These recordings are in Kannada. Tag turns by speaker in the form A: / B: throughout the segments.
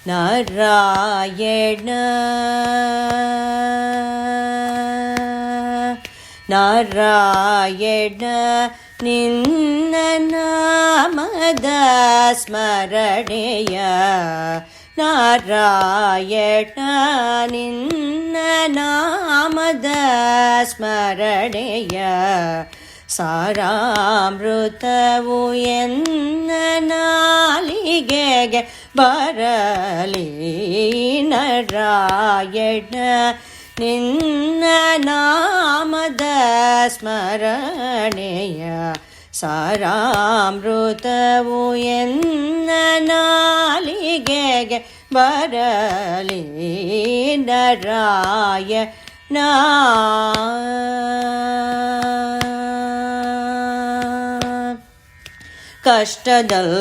A: ನಾರಾಯಣ ನಾರಾಯಣ ನಿನ್ನ ನಾಮದ ಸ್ಮರಣೆಯ ನಾರಾಯಣ ನಿನ್ನ ನಾಮದ ಸ್ಮರಣೆಯ ಸಾರಾಮೃತವು ಎನ್ನ ನಾಲಿಗೆಗೆ ಬರಲಿ ನಾರಾಯಣ ನಿನ್ನ ನಾಮದ ಸ್ಮರಣೆಯ ಸಾರಾಮೃತವು ಎನ್ನ ನಾಲಿಗೆಗೆ ಬರಲಿ ನಾರಾಯಣ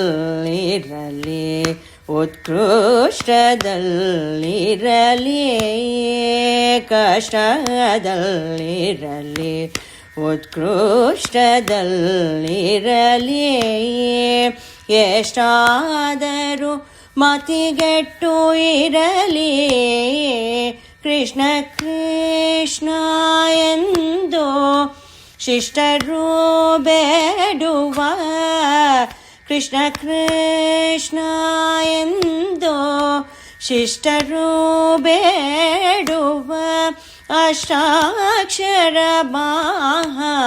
A: ಕಷ್ಟದಲ್ಲಿರಲಿ ಉತ್ಕೃಷ್ಟದಲ್ಲಿರಲಿ ಕಷ್ಟದಲ್ಲಿರಲಿ ಉತ್ಕೃಷ್ಟದಲ್ಲಿರಲಿ ಎಷ್ಟಾದರೂ ಮತಿಗೆಟ್ಟು ಇರಲಿ ಕೃಷ್ಣ ಕೃಷ್ಣ ಎಂದು ಶಿಷ್ಟರು ಬೇಡುವ ಕೃಷ್ಣ ಕೃಷ್ಣ ಎಂದು ಶಿಷ್ಟರು ಬೇಡುವ ಅಷ್ಟಾಕ್ಷರ ಮಹಾಮಂತ್ರದ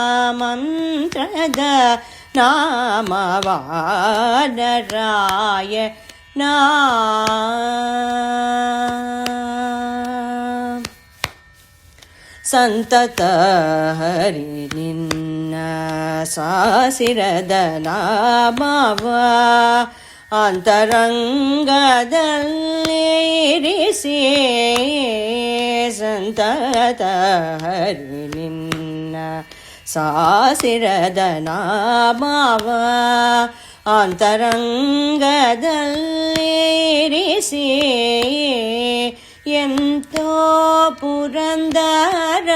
A: ನಾಮವ ನಾರಾಯಣ ಸಂತತ ಹರಿ ನಿನ್ನ ಸಾಸಿರದ ನಾಮವ ಅಂತರಂಗದಲ್ಲಿರಿಸಿ ಸಂತತ ಹರಿ ನಿನ್ನ ಸಾಸಿರದ ನಾಮವ ಅಂತರಂಗದಲ್ಲಿರಿಸಿ ಎಂತೋ ಪುರಂದರ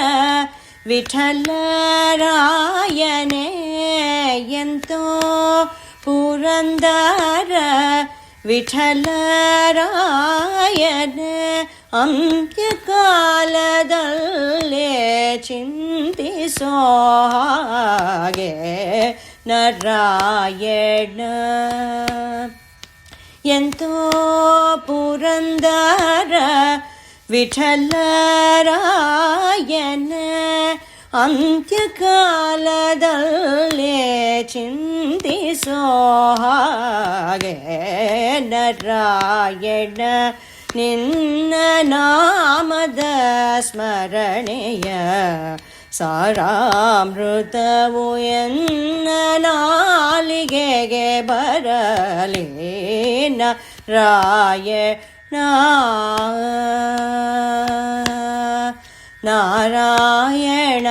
A: ವಿಠಲರಾಯನೇ ಎಂತೋ ಪುರಂದರ ವಿಠಲರಾಯನೇ ಅಂತ್ಯಕಾಲದಲ್ಲೇ ಚಿಂತಿಸೋ ಹಾಗೆ ನಾರಾಯಣ ಎಂತೋ ಪುರಂದರ ವಿಠಲರಾಯನ ಅಂತ್ಯಕಾಲದಲ್ಲೇ ಚಿಂತಿಸೋ ಹಾಗೆ ನಾರಾಯಣ ನಿನ್ನ ನಾಮದ ಸ್ಮರಣೆಯ ಸಾರಾಮೃತವು ಎನ್ನ ನಾಲಿಗೆಗೆ ಬರಲಿ ನಾರಾಯಣ ನಾರಾಯಣ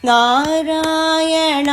A: ನಾರಾಯಣ